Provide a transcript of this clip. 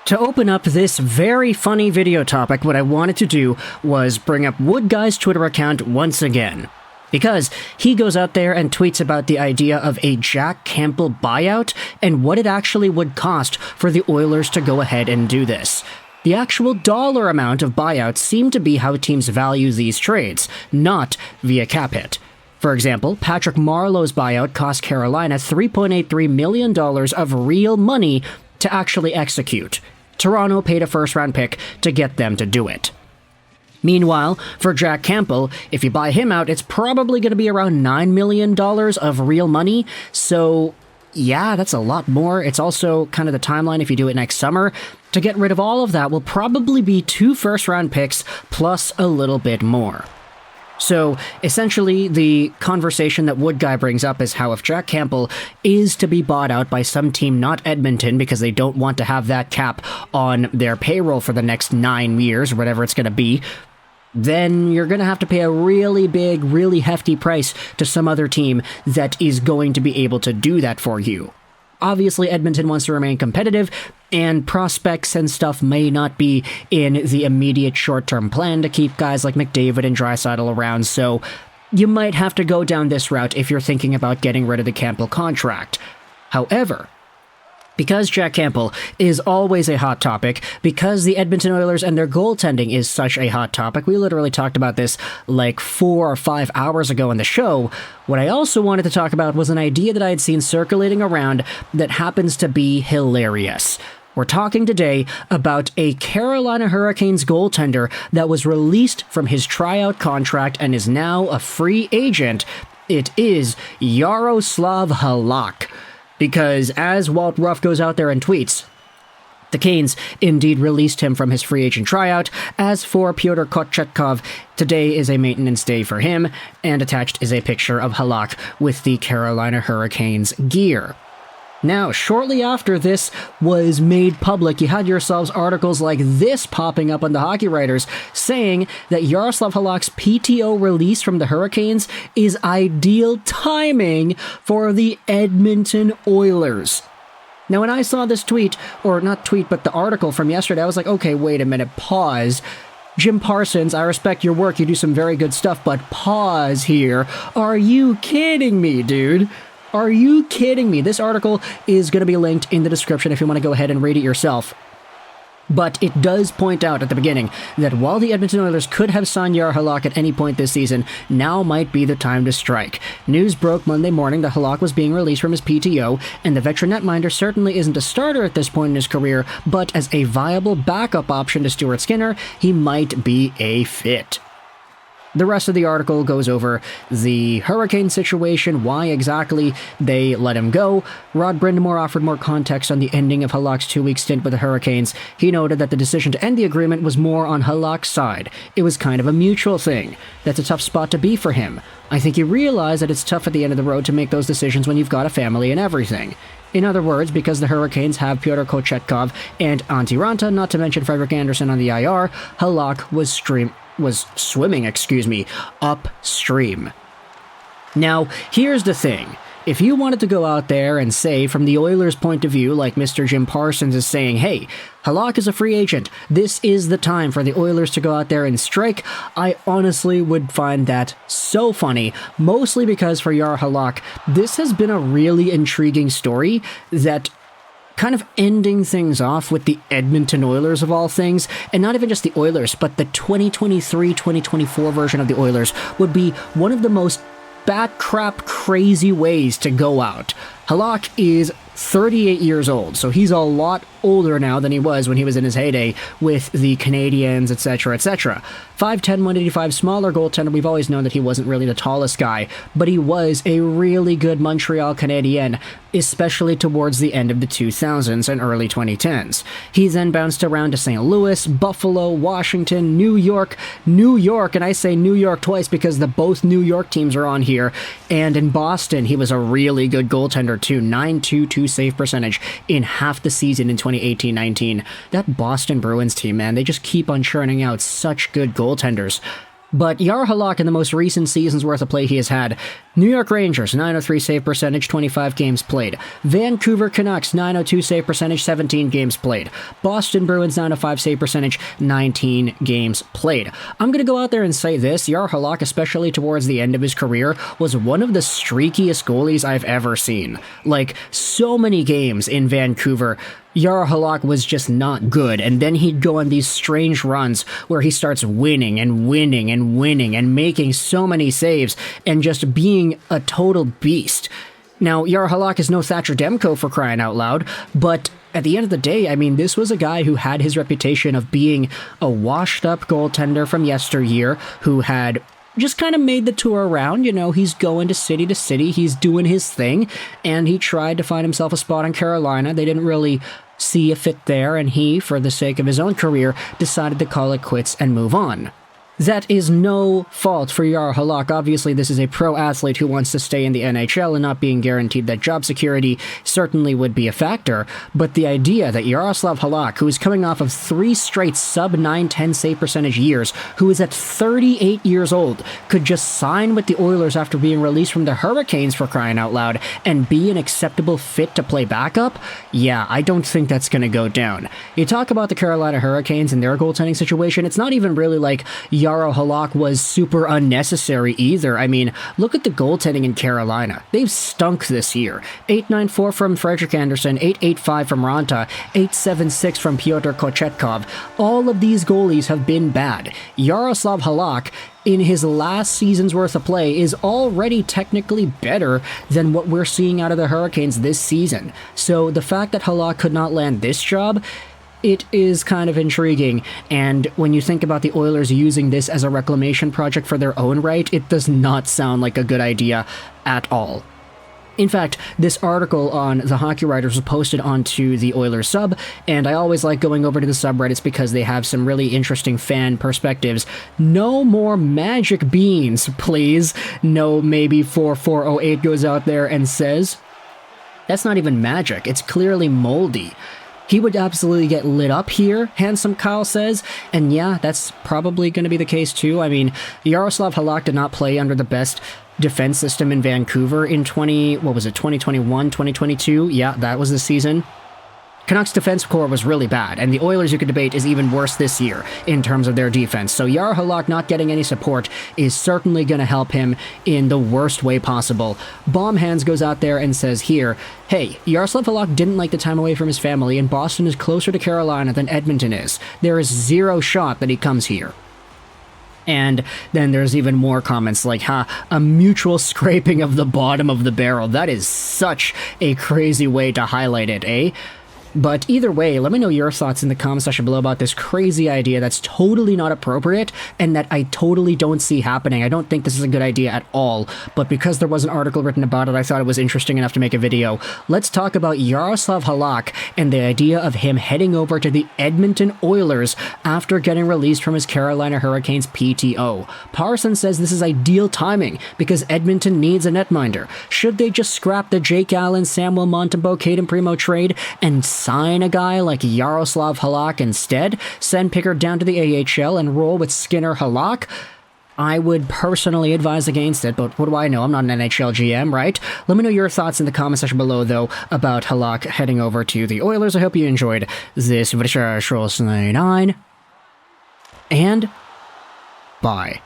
To open up this very funny video topic, what I wanted to do was bring up Wood Guy's Twitter account once again. Because he goes out there and tweets about the idea of a Jack Campbell buyout and what it actually would cost for the Oilers to go ahead and do this. The actual dollar amount of buyouts seem to be how teams value these trades, not via cap hit. For example, Patrick Marleau's buyout cost Carolina $3.83 million of real money to actually execute. Toronto paid a first-round pick to get them to do it. Meanwhile, for Jack Campbell, if you buy him out, it's probably going to be around $9 million of real money, so yeah, that's a lot more. It's also kind of the timeline if you do it next summer. To get rid of all of that will probably be 2 first-round picks plus a little bit more. So, essentially, the conversation that Wood Guy brings up is how if Jack Campbell is to be bought out by some team, not Edmonton, because they don't want to have that cap on their payroll for the next 9 years, or whatever it's going to be, then you're going to have to pay a really big, really hefty price to some other team that is going to be able to do that for you. Obviously, Edmonton wants to remain competitive, and prospects and stuff may not be in the immediate short-term plan to keep guys like McDavid and Draisaitl around, so you might have to go down this route if you're thinking about getting rid of the Campbell contract. However, because Jack Campbell is always a hot topic, because the Edmonton Oilers and their goaltending is such a hot topic, we literally talked about this like 4 or 5 hours ago in the show, what I also wanted to talk about was an idea that I had seen circulating around that happens to be hilarious. We're talking today about a Carolina Hurricanes goaltender that was released from his tryout contract and is now a free agent. It is Jaroslav Halak. Because as Walt Ruff goes out there and tweets, the Canes indeed released him from his free agent tryout. As for Pyotr Kochetkov, today is a maintenance day for him, and attached is a picture of Halak with the Carolina Hurricanes gear. Now, shortly after this was made public, you had yourselves articles like this popping up on the Hockey Writers saying that Jaroslav Halak's PTO release from the Hurricanes is ideal timing for the Edmonton Oilers. Now, when I saw this tweet, or not tweet, but the article from yesterday, I was like, okay, wait a minute, pause. Jim Parsons, I respect your work, you do some very good stuff, but pause here. Are you kidding me, dude? Are you kidding me? This article is going to be linked in the description if you want to go ahead and read it yourself. But it does point out at the beginning that while the Edmonton Oilers could have signed Jaro Halak at any point this season, now might be the time to strike. News broke Monday morning that Halak was being released from his PTO, and the veteran netminder certainly isn't a starter at this point in his career, but as a viable backup option to Stuart Skinner, he might be a fit. The rest of the article goes over the Hurricane situation, why exactly they let him go. Rod Brindamore offered more context on the ending of Halak's 2-week stint with the Hurricanes. He noted that the decision to end the agreement was more on Halak's side. It was kind of a mutual thing. That's a tough spot to be for him. I think he realized that it's tough at the end of the road to make those decisions when you've got a family and everything. In other words, because the Hurricanes have Pyotr Kochetkov and Antti Ranta, not to mention Frederick Anderson on the IR, Halak was swimming upstream. Now, here's the thing. If you wanted to go out there and say, from the Oilers' point of view, like Mr. Jim Parsons is saying, hey, Halak is a free agent, this is the time for the Oilers to go out there and strike, I honestly would find that so funny, mostly because for Jaro Halak, this has been a really intriguing story that kind of ending things off with the Edmonton Oilers of all things, and not even just the Oilers, but the 2023-2024 version of the Oilers would be one of the most bat crap crazy ways to go out. Halak is 38 years old, so he's a lot older now than he was when he was in his heyday with the Canadiens, etc., etc. 5'10", 185, smaller goaltender. We've always known that he wasn't really the tallest guy, but he was a really good Montreal Canadien, especially towards the end of the 2000s and early 2010s. He then bounced around to St. Louis, Buffalo, Washington, New York, and I say New York twice because both New York teams are on here, and in Boston, he was a really good goaltender too, .922 save percentage in half the season in 2018-19. That Boston Bruins team, man, they just keep on churning out such good goaltenders. But Jaro Halak, in the most recent season's worth of play he has had: New York Rangers, 903 save percentage, 25 games played. Vancouver Canucks, 902 save percentage, 17 games played. Boston Bruins, 905 save percentage, 19 games played. I'm going to go out there and say this: Jaro Halak, especially towards the end of his career, was one of the streakiest goalies I've ever seen. Like, so many games in Vancouver, Jaro Halak was just not good, and then he'd go on these strange runs where he starts winning and winning and winning and making so many saves and just being a total beast. Now, Jaro Halak is no Thatcher Demko, for crying out loud, but at the end of the day, I mean, this was a guy who had his reputation of being a washed-up goaltender from yesteryear who had just kind of made the tour around. You know, he's going to city, he's doing his thing, and he tried to find himself a spot in Carolina. They didn't really see a fit there, and he, for the sake of his own career, decided to call it quits and move on. That is no fault for Jaro Halak. Obviously, this is a pro athlete who wants to stay in the NHL, and not being guaranteed that job security certainly would be a factor. But the idea that Jaroslav Halak, who is coming off of 3 straight sub-910 save percentage years, who is at 38 years old, could just sign with the Oilers after being released from the Hurricanes, for crying out loud, and be an acceptable fit to play backup? Yeah, I don't think that's going to go down. You talk about the Carolina Hurricanes and their goaltending situation, it's not even really like Jaro Halak was super unnecessary either. I mean, look at the goaltending in Carolina. They've stunk this year. 894 from Frederick Anderson, 885 from Ranta, 876 from Pyotr Kochetkov. All of these goalies have been bad. Jaroslav Halak, in his last season's worth of play, is already technically better than what we're seeing out of the Hurricanes this season. So the fact that Halak could not land this job, it is kind of intriguing, and when you think about the Oilers using this as a reclamation project for their own right, it does not sound like a good idea at all. In fact, this article on The Hockey Writers was posted onto the Oilers sub, and I always like going over to the subreddits because they have some really interesting fan perspectives. No more magic beans, please. No, maybe 4408 goes out there and says, that's not even magic, it's clearly moldy. He would absolutely get lit up here, Handsome Kyle says, and yeah, that's probably going to be the case too. I mean, Jaroslav Halak did not play under the best defense system in Vancouver in 2021, 2022? Yeah, that was the season. Canucks defense core was really bad, and the Oilers, you could debate, is even worse this year in terms of their defense. So Jaro Halak not getting any support is certainly going to help him in the worst way possible. Bomb Hands goes out there and says here, hey, Jaroslav Halak didn't like the time away from his family, and Boston is closer to Carolina than Edmonton is. There is zero shot that he comes here. And then there's even more comments like, a mutual scraping of the bottom of the barrel. That is such a crazy way to highlight it, eh? But either way, let me know your thoughts in the comment section below about this crazy idea that's totally not appropriate and that I totally don't see happening. I don't think this is a good idea at all, but because there was an article written about it, I thought it was interesting enough to make a video. Let's talk about Jaroslav Halak and the idea of him heading over to the Edmonton Oilers after getting released from his Carolina Hurricanes PTO. Parson says this is ideal timing because Edmonton needs a netminder. Should they just scrap the Jake Allen, Samuel Montembeault, Caden Primo trade and sign a guy like Jaroslav Halak instead? Send Pickard down to the AHL and roll with Skinner Halak? I would personally advise against it, but what do I know? I'm not an NHL GM, right? Let me know your thoughts in the comment section below, though, about Halak heading over to the Oilers. I hope you enjoyed this video, and bye.